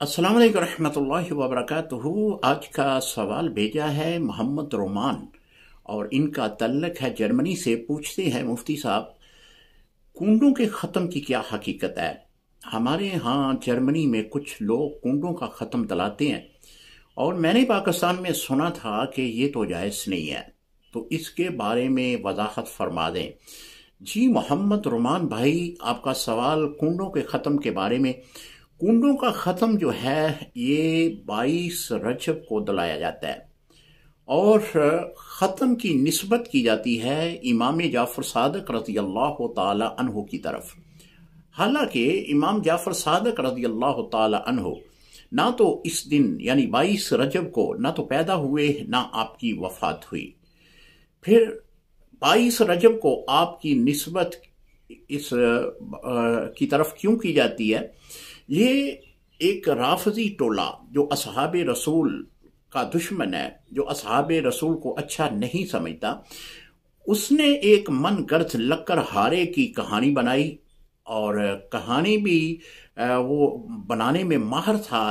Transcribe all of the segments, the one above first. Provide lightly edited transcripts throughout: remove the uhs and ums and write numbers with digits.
अस्सलाम वालेकुम रहमतुल्लाहि व बरकातुहू। आज का सवाल भेजा है मोहम्मद रोमान और इनका तल्लक है जर्मनी से। पूछते हैं मुफ्ती साहब, कुंडों के ख़त्म की क्या हकीकत है? हमारे यहाँ जर्मनी में कुछ लोग कुंडों का ख़त्म दलाते हैं और मैंने पाकिस्तान में सुना था कि ये तो जायज़ नहीं है, तो इसके बारे में वजाहत फरमा दें। जी मोहम्मद रोमान भाई, आपका सवाल कुंडों के ख़त्म के बारे में। कुंडों का ख़त्म जो है ये 22 रजब को दलाया जाता है और ख़त्म की निस्बत की जाती है इमाम जाफ़र सादिक रज़ी अल्लाह ताला अन्हु की तरफ। हालांकि इमाम जाफ़र सादिक रज़ी अल्लाह ताला अन्हु ना तो इस दिन यानी 22 रजब को ना तो पैदा हुए ना आपकी वफ़ात हुई। फिर 22 रजब को आपकी निस्बत इस की तरफ क्यों की जाती है? ये एक राफजी टोला जो असहाबे रसूल का दुश्मन है, जो असहाबे रसूल को अच्छा नहीं समझता, उसने एक मन गर्द लक्कड़हारे की कहानी बनाई और कहानी भी वो बनाने में माहिर था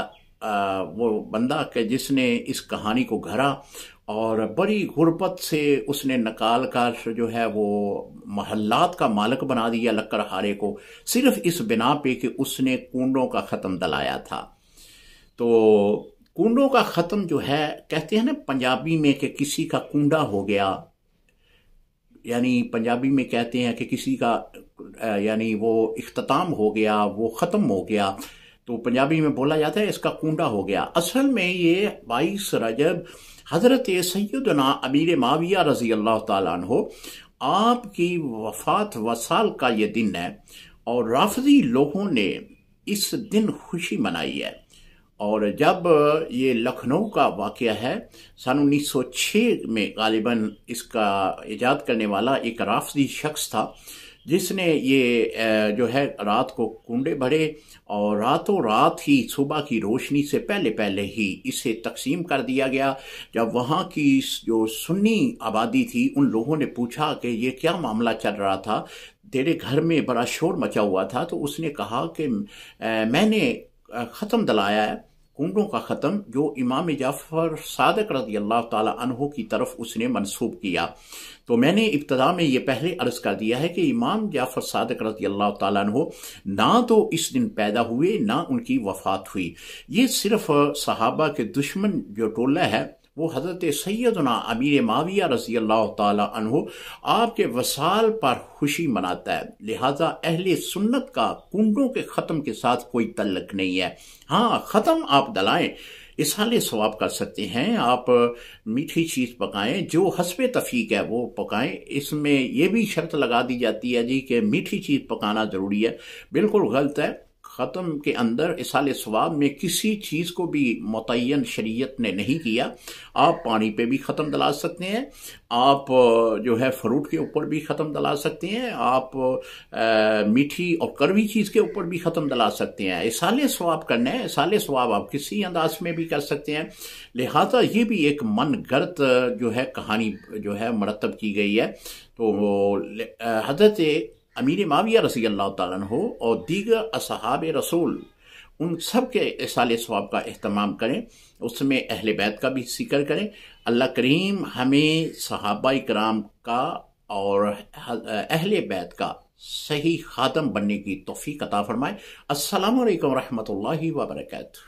वो बंदा के जिसने इस कहानी को घड़ा और बड़ी गुर्बत से उसने निकाल कर जो है वो महल्लात का मालिक बना दिया लक्कड़हारे को, सिर्फ इस बिना पे कि उसने कुंडों का ख़त्म दलाया था। तो कुंडों का ख़त्म जो है, कहते हैं ना पंजाबी में कि किसी का कुंडा हो गया, यानी पंजाबी में कहते हैं कि किसी का यानी वो इख्तिताम हो गया, वो ख़त्म हो गया, तो पंजाबी में बोला जाता है इसका कुंडा हो गया। असल में ये 22 रजब हज़रत सैयदना अमीर माविया रज़ी अल्लाह ताला अन्हु आपकी वफ़ात वसाल का ये दिन है और राफजी लोगों ने इस दिन खुशी मनाई है। और जब ये लखनऊ का वाक़या है, सन 1906 में गालिबन इसका ईजाद करने वाला एक राफजी शख्स था जिसने ये जो है रात को कुंडे भरे और रातों रात ही सुबह की रोशनी से पहले पहले ही इसे तकसीम कर दिया गया। जब वहाँ की जो सुन्नी आबादी थी उन लोगों ने पूछा कि ये क्या मामला चल रहा था, तेरे घर में बड़ा शोर मचा हुआ था, तो उसने कहा कि मैंने ख़त्म दलाया है, कुंडों का ख़त्म, जो इमाम जाफ़र सादिक रज़ी अल्लाह ताला अन्हु की तरफ उसने मंसूब किया। तो मैंने इब्तदा में ये पहले अर्ज़ कर दिया है कि इमाम जाफ़र सादिक रज़ी अल्लाह ताला अन्हु ना तो इस दिन पैदा हुए ना उनकी वफ़ात हुई। ये सिर्फ सहाबा के दुश्मन जो टोला है वो हज़रत सैयदना अमीर माविया रज़ी अल्लाह ताला अन्हु आपके वसाल पर खुशी मनाता है। लिहाजा अहले सुन्नत का कुंडों के ख़त्म के साथ कोई तल्लक नहीं है। हाँ, ख़त्म आप दलाएं, इसाले सवाब कर सकते हैं, आप मीठी चीज़ पकाएं, जो हस्बे तफीक है वो पकाएं। इसमें ये भी शर्त लगा दी जाती है जी कि मीठी चीज़ पकाना ज़रूरी है, बिल्कुल गलत है। ख़त्म के अंदर इसाले सवाब में किसी चीज़ को भी मुतय्यन शरीयत ने नहीं किया। आप पानी पे भी ख़त्म दला सकते हैं, आप जो है फ्रूट के ऊपर भी ख़त्म दला सकते हैं, आप मीठी और कड़वी चीज़ के ऊपर भी ख़त्म दला सकते हैं। इसाले सवाब करना है, इसाले सवाब आप किसी अंदाज में भी कर सकते हैं। लिहाजा ये भी एक मन गर्द जो है कहानी जो है मरतब की गई है। तो हज़रत अमीर माविया रज़ी अल्लाह ताला अन्हु और दीगर असहाबे रसूल उन सब के इसाले सवाब का एहतमाम करें, उसमें अहले बैत का भी जिक्र करें। अल्लाह करीम हमें सहाबाए किराम का और अहले बैत का सही खादम बनने की तौफीक अता फरमाए। अस्सलामु अलैकुम रहमतुल्लाहि व बरकातुहू।